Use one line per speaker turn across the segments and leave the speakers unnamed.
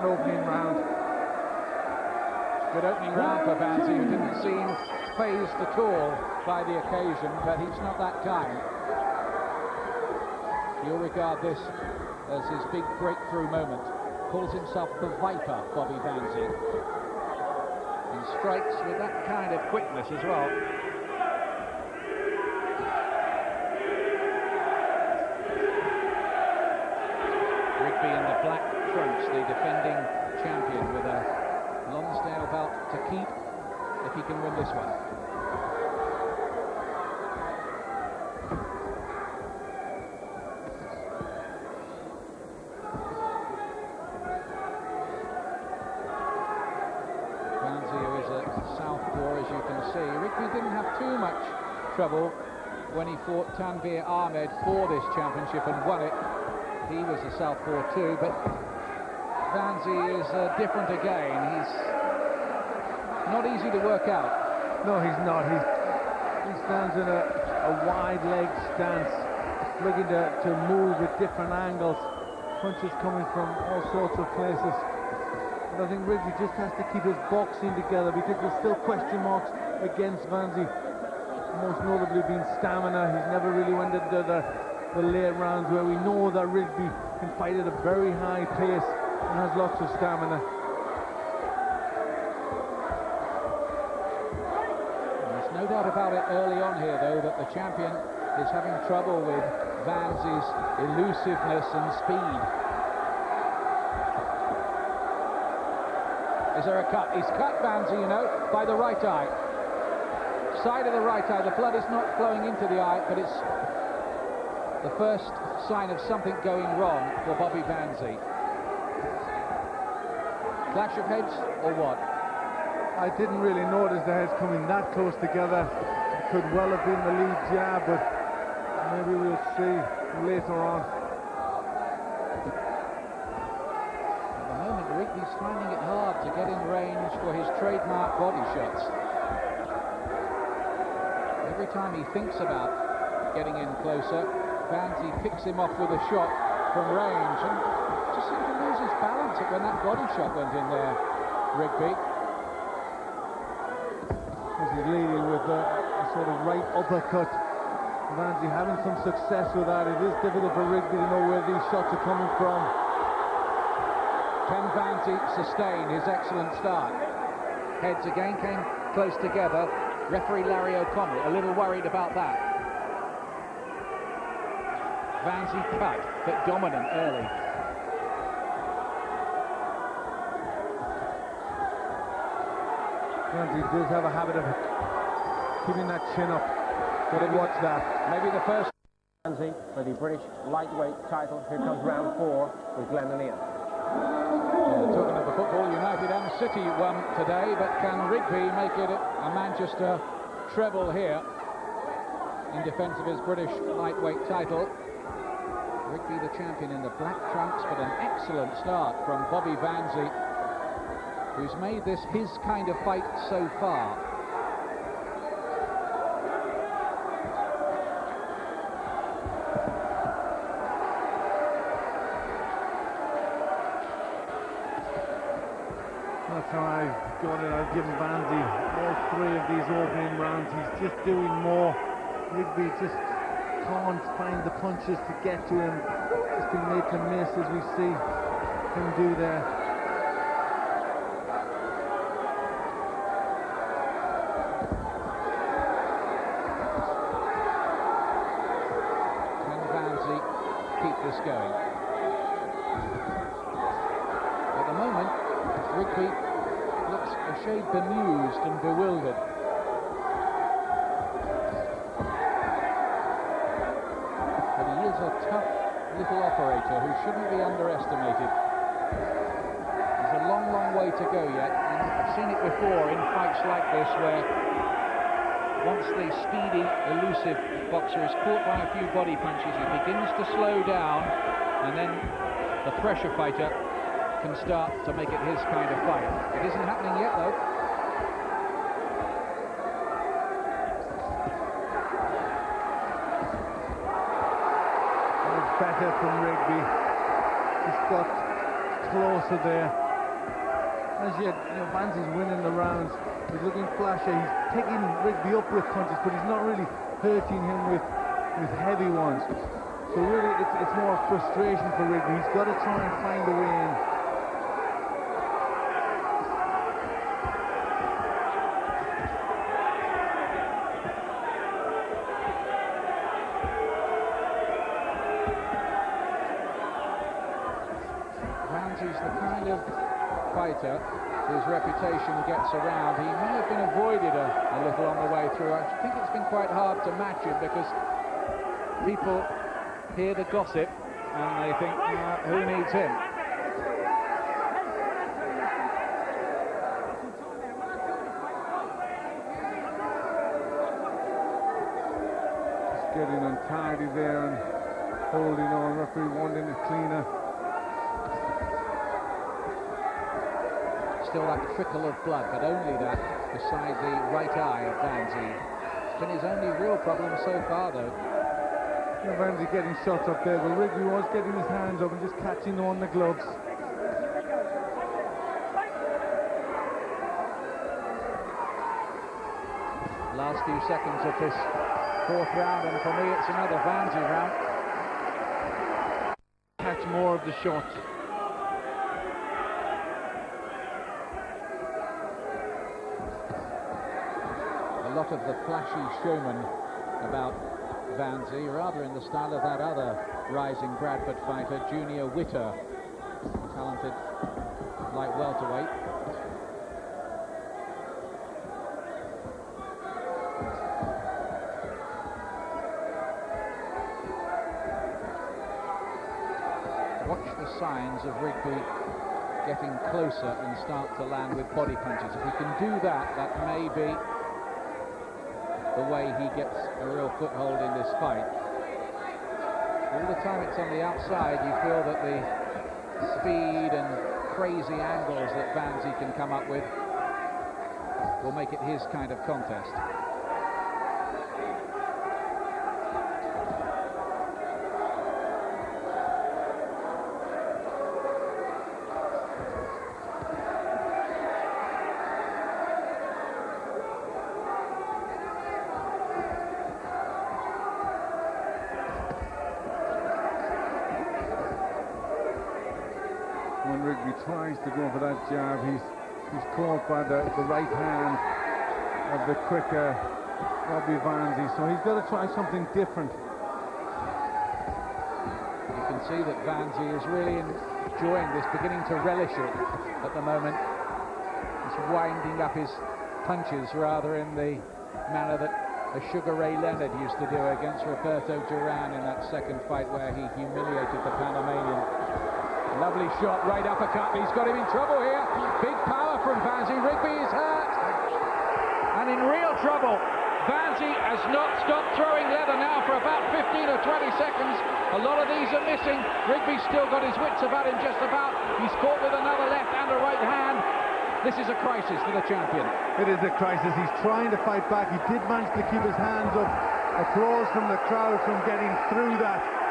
Opening round. Good opening round for Vanzie, who didn't seem fazed at all by the occasion, but he's not that kind. He'll regard this as his big breakthrough moment. Calls himself the Viper, Bobby Vanzie. And strikes with that kind of quickness as well. Rigby in the black trunks, the defending champion, with a Lonsdale belt to keep if he can win this one. Vanzie, who is a southpaw, as you can see. Rigby didn't have too much trouble when he fought Tanveer Ahmed for this championship and won it. He was a southpaw too, but Vanzie is different again. He's not easy to work out.
No, he's not. He stands in a wide leg stance, looking to move at different angles. Punches coming from all sorts of places. But I think Rigby just has to keep his boxing together, because there's still question marks against Vanzie. Most notably being stamina. He's never really went into the late rounds, where we know that Rigby can fight at a very high pace and has lots of stamina.
There's no doubt about it early on here, though, that the champion is having trouble with Vanzie's elusiveness and speed. Is there a cut? He's cut Vanzie, you know, by the right eye. Side of the right eye. The blood is not flowing into the eye, but it's the first sign of something going wrong for Bobby Vanzie. Clash of heads or what?
I didn't really notice the heads coming that close together. It could well have been the lead jab, but maybe we'll see later on.
At the moment, Rigby's finding it hard to get in range for his trademark body shots. Every time he thinks about getting in closer, Vanzie picks him off with a shot from range, and just seemed to lose his balance when that body shot went in there, Rigby.
As he's leading with a sort of right uppercut. Vanzie having some success with that. It is difficult for Rigby to know where these shots are coming from.
Can Vanzie sustain his excellent start? Heads again came close together. Referee Larry O'Connell a little worried about that. Vanzie cut, but dominant early.
Vanzie does have a habit of keeping that chin up. Got to watch that.
Maybe the first.
Vanzie for the British lightweight title. Here comes round 4 with Glenn and Ian.
Talking of the Football United and City won today, but can Rigby make it a Manchester treble here in defence of his British lightweight title? Rigby the champion in the black trunks, but an excellent start from Bobby Vanzie, who's made this his kind of fight so far.
That's how I've got it. I've given Vanzie all 3 of these opening rounds. He's just doing more. Rigby just can't find the punches to get to him. Just been made to miss, as we see him do there.
Can Vanzie keep this going? At the moment, Rigby looks a shade bemused and bewildered. But he is a tough little operator who shouldn't be underestimated. There's a long, long way to go yet, and I've seen it before in fights like this, where once the speedy, elusive boxer is caught by a few body punches, he begins to slow down, and then the pressure fighter can start to make it his kind of fight. It isn't happening yet, though.
Better from Rigby. He's got closer there. as yet, Vanzie's winning the rounds. He's looking flashy. He's picking Rigby up with punches, but he's not really hurting him with heavy ones. So really, it's more frustration for Rigby. He's got to try and find a way in.
Vanzie's the kind of fighter whose reputation gets around. He may have been avoided a little on the way through. I think it's been quite hard to match him because people hear the gossip and they think, who needs him?
Just getting untidy there and holding on. Referee wanting it cleaner.
Still that trickle of blood, but only that beside the right eye of Vanzie. It's been his only real problem so far, though.
Vanzie getting shots up there, but Rigby was getting his hands up and just catching them on the gloves.
Last few seconds of this fourth round, and for me it's another Vanzie round.
Catch more of the shots.
A lot of the flashy showman about Vanzie, rather in the style of that other rising Bradford fighter, Junior Witter, talented light welterweight. Watch the signs of Rigby getting closer and start to land with body punches. If he can do that, that may be the way he gets a real foothold in this fight. All the time it's on the outside, you feel that the speed and crazy angles that Vanzie can come up with will make it his kind of contest.
When Rigby tries to go for that jab, he's caught by the right hand of the quicker Robbie Vanzie, so he's got to try something different.
You can see that Vanzie is really enjoying this, beginning to relish it at the moment. He's winding up his punches rather in the manner that a Sugar Ray Leonard used to do against Roberto Duran in that second fight where he humiliated the Panamanian. Lovely shot, right uppercut. He's got him in trouble here. Big power from Vanzie. Rigby is hurt and in real trouble. Vanzie has not stopped throwing leather now for about 15 or 20 seconds. A lot of these are missing. Rigby's still got his wits about him just about. He's caught with another left and a right hand. This is a crisis for the champion.
It is a crisis. He's trying to fight back. He did manage to keep his hands up. Applause from the crowd from getting through that.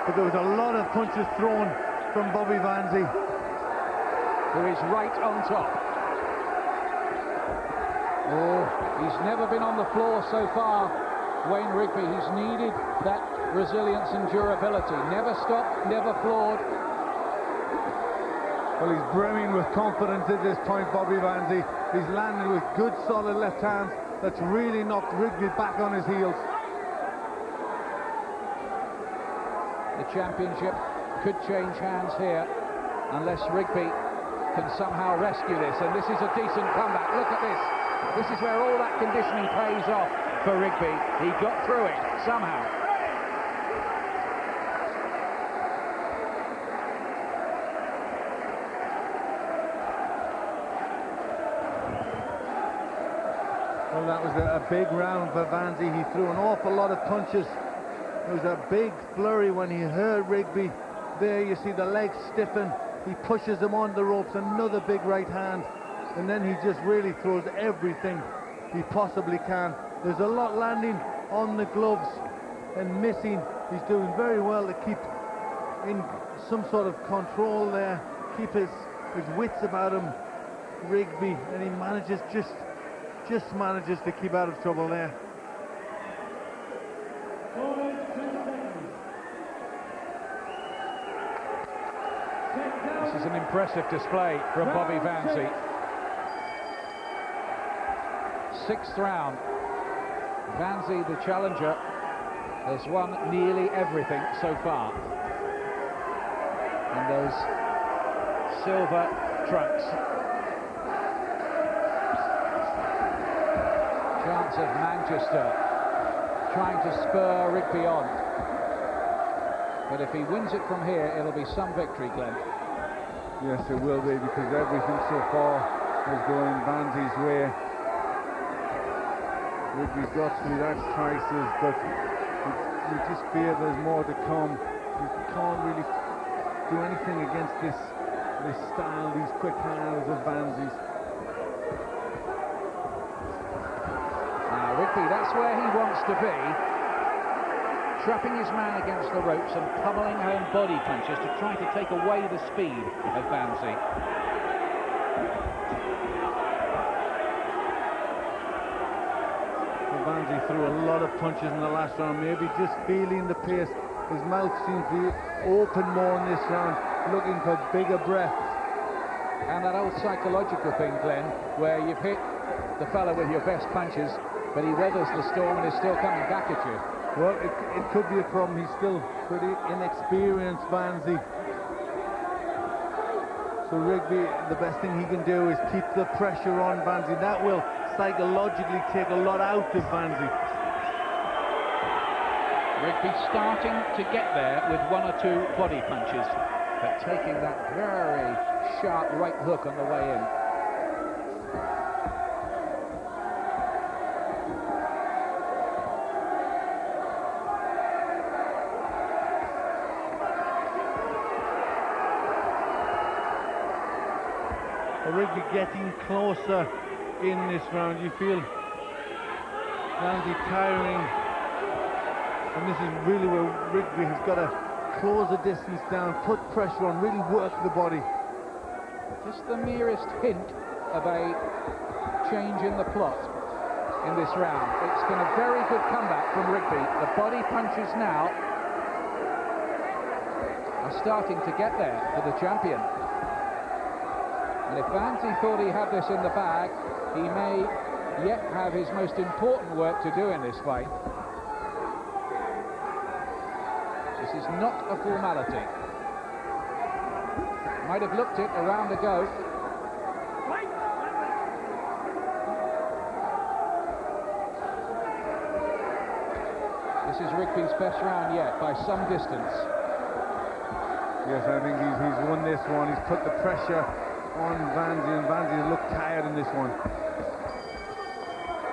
But there was a lot of punches thrown from Bobby Vanzie,
who is right on top. Oh, he's never been on the floor so far, Wayne Rigby. He's needed that resilience and durability. Never stopped, never floored.
Well, he's brimming with confidence at this point, Bobby Vanzie. He's landed with good, solid left hands that's really knocked Rigby back on his heels.
The championship could change hands here unless Rigby can somehow rescue this, and this is a decent comeback. Look at this. This is where all that conditioning pays off for Rigby. He got through it somehow.
Well, that was a big round for Vanzie. He threw an awful lot of punches. It was a big flurry when he heard Rigby. There you see the legs stiffen. He pushes him on the ropes, another big right hand. And then he just really throws everything he possibly can. There's a lot landing on the gloves and missing. He's doing very well to keep in some sort of control there. Keep his his wits about him, Rigby, and he manages just manages to keep out of trouble there.
This is an impressive display from Bobby Vanzie. 6th round. Vanzie, the challenger, has won nearly everything so far in those silver trunks. Chance of Manchester trying to spur Rigby on. But if he wins it from here, it'll be some victory, Glenn.
Yes, it will be, because everything so far is going Vanzie's way. Rigby's got through that crisis, but you just fear there's more to come. You can't really do anything against this style, these quick hands of Vanzie's.
Now Rigby, that's where he wants to be, trapping his man against the ropes and pummeling home body punches to try to take away the speed of Vanzie.
Vanzie threw a lot of punches in the last round, maybe just feeling the pace. His mouth seems to be open more in this round, looking for bigger breaths.
And that old psychological thing, Glenn, where you've hit the fella with your best punches, but he weathers the storm and is still coming back at you.
Well, it could be a problem. He's still pretty inexperienced, Vanzie. So Rigby, the best thing he can do is keep the pressure on Vanzie. That will psychologically take a lot out of Vanzie.
Rigby starting to get there with 1 or 2 body punches, but taking that very sharp right hook on the way in.
Rigby getting closer in this round. You feel Vanzie tiring, and this is really where Rigby has got to close the distance down, put pressure on, really work the body.
Just the merest hint of a change in the plot in this round. It's been a very good comeback from Rigby. The body punches now are starting to get there for the champion. And if Vanzie thought he had this in the bag, he may yet have his most important work to do in this fight. This is not a formality. Might have looked it a round ago. This is Rigby's best round yet, by some distance.
Yes, I think he's won this one. He's put the pressure on Vanzie, and Vanzie looked tired in this one.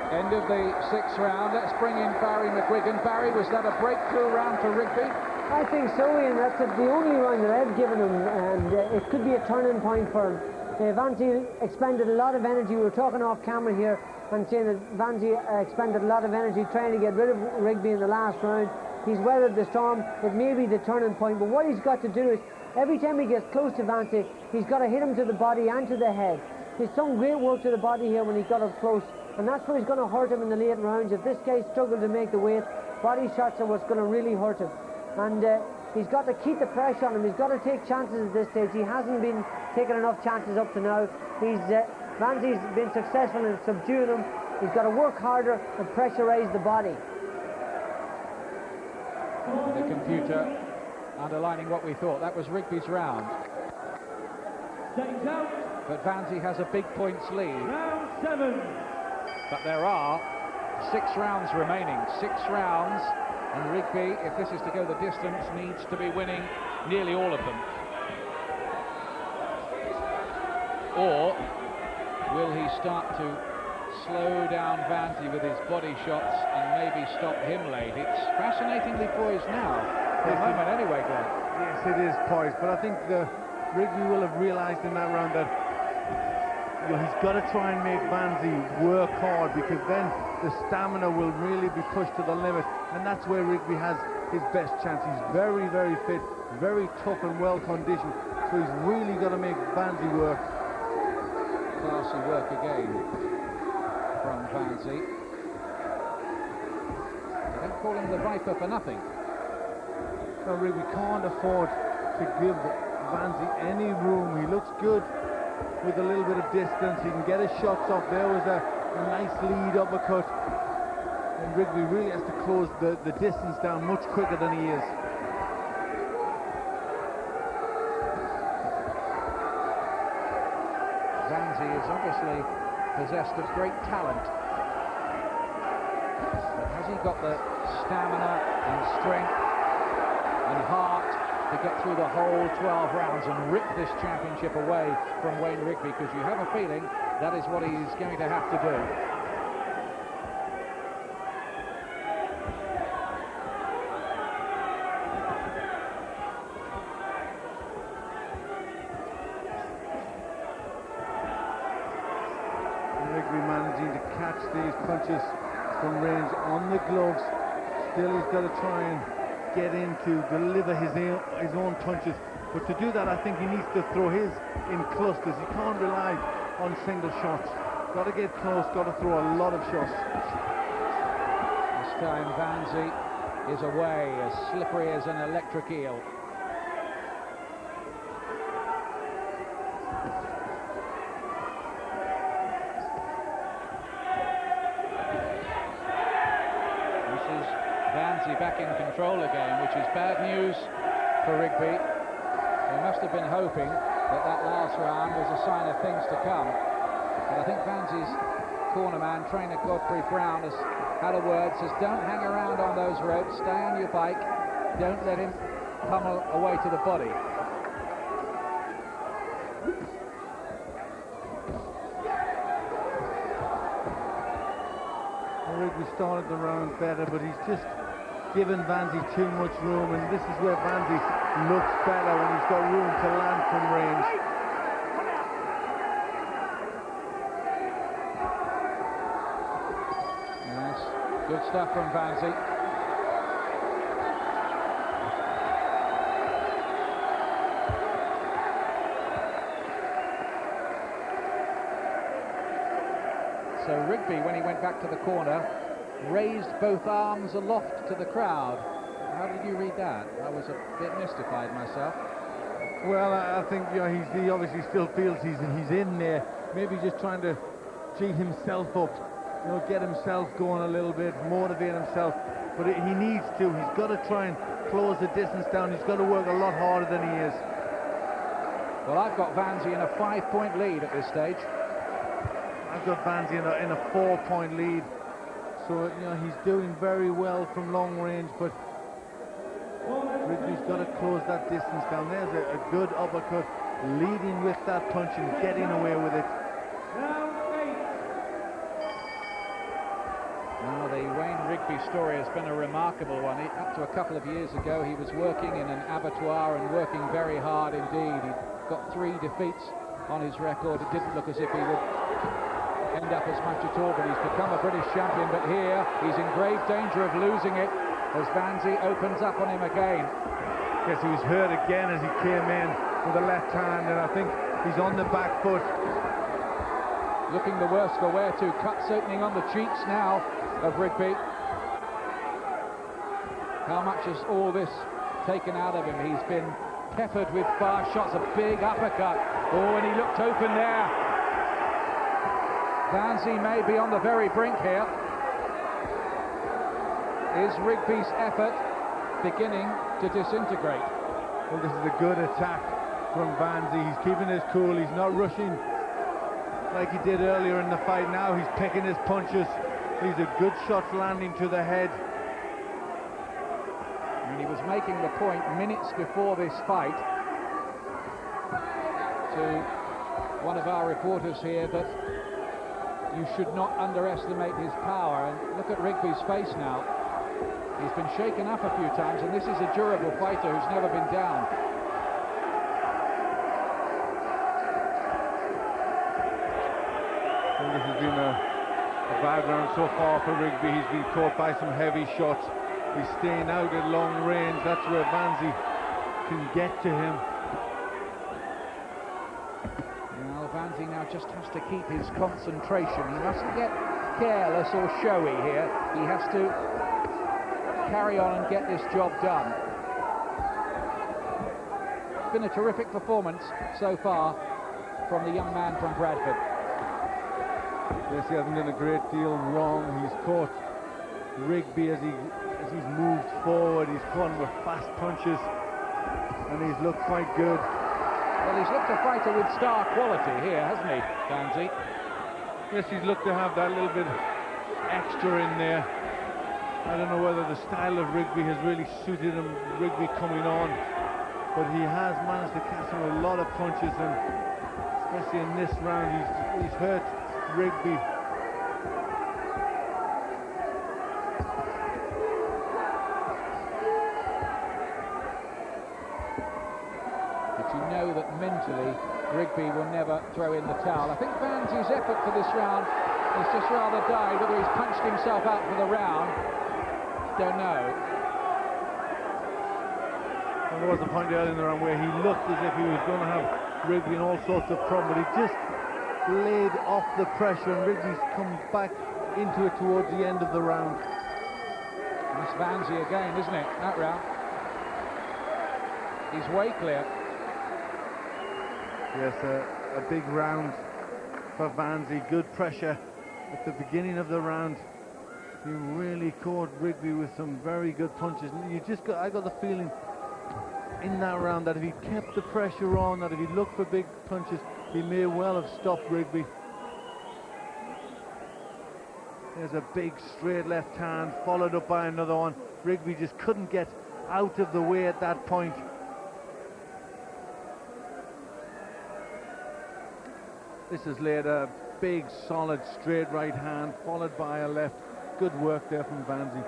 End of the 6th round. Let's bring in Barry McGuigan. Barry, was that a breakthrough round for Rigby?
I think so, Ian. That's the only round that I've given him, and it could be a turning point for him. Vanzie expended a lot of energy. We were talking off camera here and saying that Vanzie expended a lot of energy trying to get rid of Rigby in the last round. He's weathered the storm. It may be the turning point, but what he's got to do is, every time he gets close to Vanzie, he's got to hit him to the body and to the head. He's done great work to the body here when he got up close, and that's where he's going to hurt him in the late rounds. If this guy struggled to make the weight, body shots are what's going to really hurt him. And he's got to keep the pressure on him. He's got to take chances at this stage. He hasn't been taking enough chances up to now. Vanzie's been successful in subduing him. He's got to work harder and pressurize the body.
The computer underlining what we thought. That was Rigby's round. But Vanzie has a big points lead.
Round 7.
But there are 6 rounds remaining. 6 rounds, and Rigby, if this is to go the distance, needs to be winning nearly all of them. Or will he start to slow down Vanzie with his body shots and maybe stop him late? It's fascinatingly poised now, for the moment anyway, Glenn.
Yes, it is poised, but I think Rigby will have realised in that round that he's got to try and make Vanzie work hard, because then the stamina will really be pushed to the limit, and that's where Rigby has his best chance. He's very, very fit, very tough and well conditioned, so he's really got to make Vanzie work.
Classy work again from Vanzie. They don't call him the Viper for nothing.
No, Rigby can't afford to give Vanzie any room. He looks good with a little bit of distance. He can get his shots off. There was a nice lead uppercut. And Rigby really has to close the distance down much quicker than he is.
Vanzie is obviously possessed of great talent. But has he got the stamina and strength and heart to get through the whole 12 rounds and rip this championship away from Wayne Rigby? Because you have a feeling that is what he's going to have to do.
Rigby managing to catch these punches from range on the gloves. Still he's got to try and get in to deliver his own punches, but to do that I think he needs to throw his in clusters. He can't rely on single shots. Got to get close, got to throw a lot of shots.
This time Vanzie is away, as slippery as an electric eel. Vanzie back in control again, which is bad news for Rigby. They must have been hoping that that last round was a sign of things to come. But I think Vanzie's cornerman, trainer Godfrey Brown, has had a word, says don't hang around on those ropes, stay on your bike, don't let him pummel away to the body.
Rigby started the round better, but he's just given Vanzie too much room, and this is where Vanzie looks better, when he's got room to land from range.
Yes, good stuff from Vanzie. So Rigby, when he went back to the corner, raised both arms aloft to the crowd. How did you read that? I was a bit mystified myself.
Well, I think he obviously still feels he's in there. Maybe just trying to G himself up, get himself going a little bit, motivate himself. But he needs to. He's got to try and close the distance down. He's got to work a lot harder than he is.
Well, I've got Vanzie in a 5-point lead at this stage.
I've got Vanzie in a 4-point lead. So, he's doing very well from long range, but Rigby's got to close that distance down. There's a good uppercut, leading with that punch and getting away with it.
Now, the Wayne Rigby story has been a remarkable one. Up to a couple of years ago, he was working in an abattoir and working very hard indeed. He got 3 defeats on his record. It didn't look as if he would end up as much at all, but he's become a British champion. But here he's in grave danger of losing it as Vanzie opens up on him again.
Yes, he was hurt again as he came in with the left hand, and I think he's on the back foot.
Looking the worse for wear too. Cuts opening on the cheeks now of Rigby. How much has all this taken out of him? He's been peppered with 5 shots, a big uppercut. Oh, and he looked open there. Vanzie may be on the very brink here. Is Rigby's effort beginning to disintegrate?
Well, this is a good attack from Vanzie. He's keeping his cool. He's not rushing like he did earlier in the fight. Now he's picking his punches. These are good shots landing to the head.
And he was making the point minutes before this fight to one of our reporters here that you should not underestimate his power. And look at Rigby's face now. He's been shaken up a few times, and this is a durable fighter who's never been down.
I think this has been a bad round so far for Rigby. He's been caught by some heavy shots. He's staying out at long range. That's where Vanzie can get to him.
Well, Vanzie now just has to keep his concentration. He mustn't get careless or showy here. He has to carry on and get this job done. It's been a terrific performance so far from the young man from Bradford.
Yes, he hasn't done a great deal wrong. He's caught Rigby as he's moved forward. He's caught him with fast punches, and he's looked quite good.
Well, he's looked a fighter with star quality here, hasn't he, Vanzie?
Yes, he's looked to have that little bit extra in there. I don't know whether the style of Rigby has really suited him, Rigby coming on, but he has managed to catch him with a lot of punches, and especially in this round, he's hurt Rigby.
But you know that mentally Rigby will never throw in the towel. I think Vanzie's effort for this round has just rather died. Whether he's punched himself out for the round, don't know.
Well, there was a point earlier in the round where he looked as if he was going to have Rigby in all sorts of problems, but he just laid off the pressure, and Rigby's come back into it towards the end of the round.
That's Vanzie again, isn't it, that round? He's way clear.
Yes, a big round for Vanzie. Good pressure at the beginning of the round. He really caught Rigby with some very good punches. And I got the feeling in that round that if he kept the pressure on, that if he looked for big punches, he may well have stopped Rigby. There's a big straight left hand, followed up by another one. Rigby just couldn't get out of the way at that point. This has laid a big, solid, straight right hand, followed by a left. Good work there from Vanzie.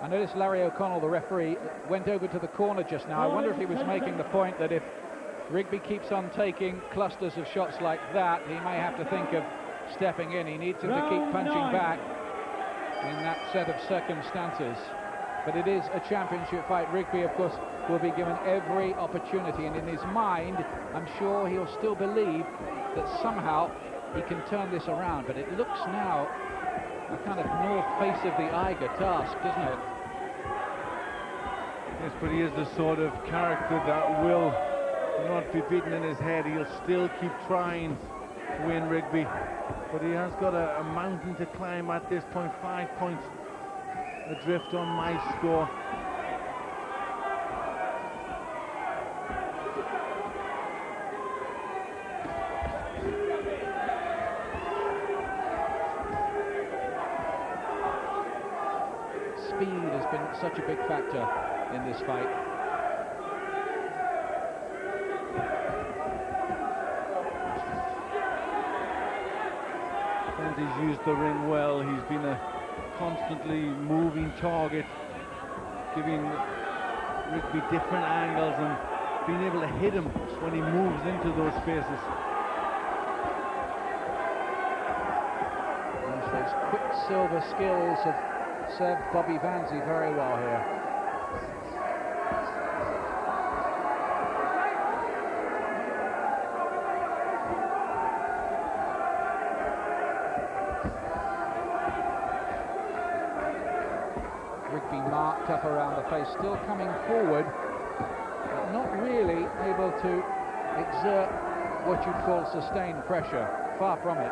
I noticed Larry O'Connell, the referee, went over to the corner just now. I wonder if he was making the point that if Rigby keeps on taking clusters of shots like that, he may have to think of stepping in. He needs him to keep punching back in that set of circumstances. But it is a championship fight. Rigby, of course, will be given every opportunity, and in his mind, I'm sure he'll still believe that somehow he can turn this around. But it looks now a kind of north face of the Eiger task, doesn't it?
Yes, but he is the sort of character that will not be beaten in his head. He'll still keep trying to win Rigby, but he has got a mountain to climb at this point. 5 points adrift on my score.
Speed has been such a big factor in this fight.
Vanzie's used the ring well. He's been a constantly moving target, giving Rigby different angles and being able to hit him when he moves into those spaces.
There's those quicksilver skills have served Bobby Vanzie very well here. Rigby marked up around the face, still coming forward, but not really able to exert what you'd call sustained pressure. Far from it.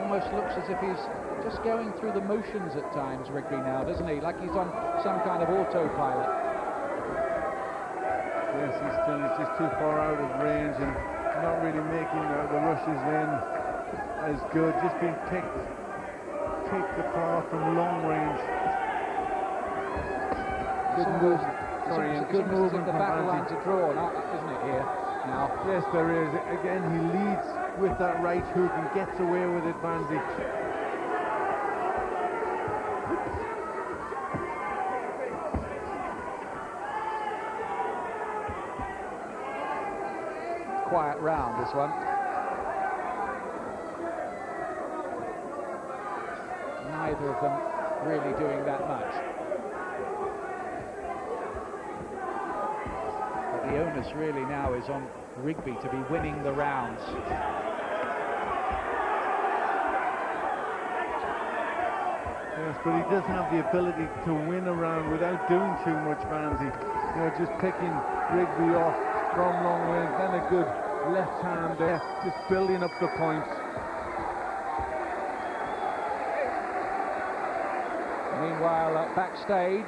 Almost looks as if he's just going through the motions at times, Rigby, now, doesn't he? Like he's on some kind of autopilot.
Yes, he's just too far out of range and not really making the rushes in as good. Just being picked apart from long range. Good move. Sorry, and good movement
the
from
battle
Vanzie.
lines are drawn, isn't it, here now?
Yes, there is. Again, he leads with that right hook and gets away with it, Vanzie.
Quiet round, this one. of them really doing that much. But the onus really now is on Rigby to be winning the rounds.
Yes, but he does have the ability to win a round without doing too much, Vanzie. You know, just picking Rigby off from long range, then a good left hand there, just building up the points.
Meanwhile, backstage,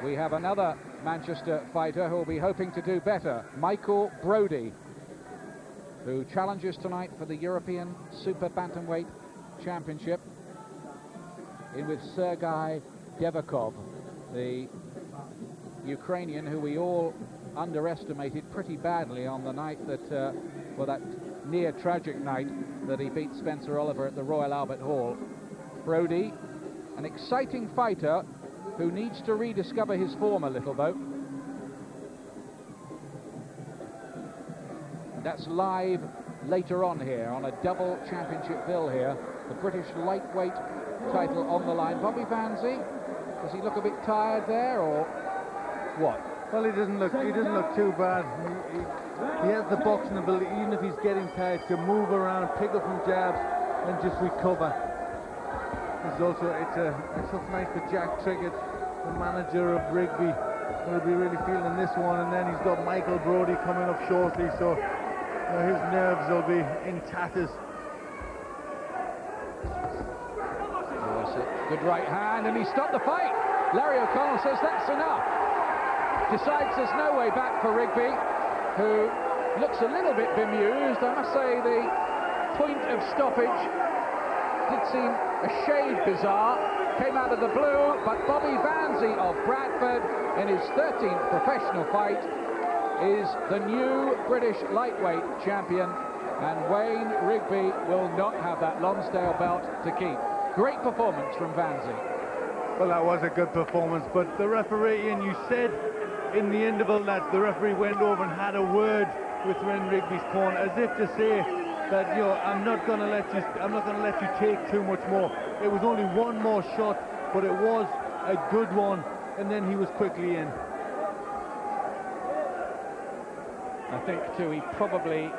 we have another Manchester fighter who will be hoping to do better, Michael Brodie, who challenges tonight for the European Super Bantamweight Championship in with Sergei Devakov, the Ukrainian who we all underestimated pretty badly on the night that, well, that near tragic night that he beat Spencer Oliver at the Royal Albert Hall. Brodie, an exciting fighter who needs to rediscover his form a little, though. That's live later on here on a double championship bill here. The British lightweight title on the line. Bobby Vanzie, does he look a bit tired there, or what?
Well, he doesn't look too bad. He has the boxing ability, even if he's getting tired, to move around, pick up from jabs, and just recover. It's also nice for Jack Trickett, the manager of Rigby, will be really feeling this one. And then he's got Michael Brodie coming up shortly, so his nerves will be in tatters.
Good right hand, and he stopped the fight. Larry O'Connell says that's enough. Decides there's no way back for Rigby, who looks a little bit bemused. I must say the point of stoppage did seem a shade bizarre. Came out of the blue, but Bobby Vanzie of Bradford, in his 13th professional fight, is the new British lightweight champion, and Wayne Rigby will not have that Lonsdale belt to keep. Great performance from Vanzie.
Well, that was a good performance, but the referee, and you said in the interval that the referee went over and had a word with Wayne Rigby's corner, as if to say that, I'm not going to let you take too much more. It was only one more shot, but it was a good one, and then he was quickly in.
I think too he probably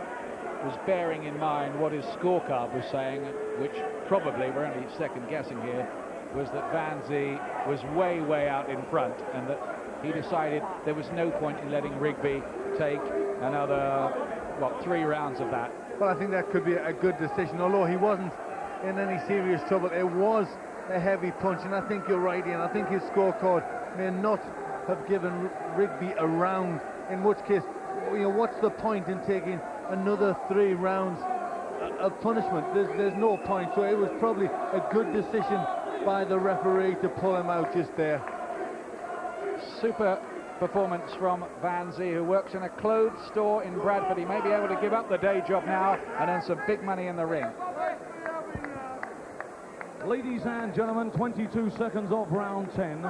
was bearing in mind what his scorecard was saying, which probably, we're only second guessing here, was that Vanzie was way out in front, and that he decided there was no point in letting Rigby take another, 3 rounds of that.
Well, I think that could be a good decision, although he wasn't in any serious trouble. It was a heavy punch, and I think you're right, Ian. I think his scorecard may not have given Rigby a round, in which case, what's the point in taking another 3 rounds of punishment? There's no point. So it was probably a good decision by the referee to pull him out just there.
Super performance from Vanzie, who works in a clothes store in Bradford. He may be able to give up the day job now and earn some big money in the ring.
Ladies and gentlemen, 22 seconds of round 10.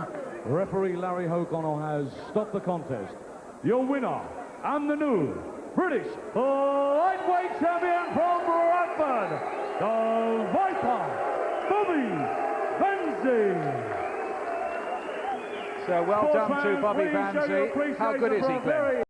Referee Larry O'Connell has stopped the contest. Your winner and the new British lightweight champion from Bradford, the Viper, Bobby Vanzie.
So well done to Bobby Vanzie. How good is he, Glenn?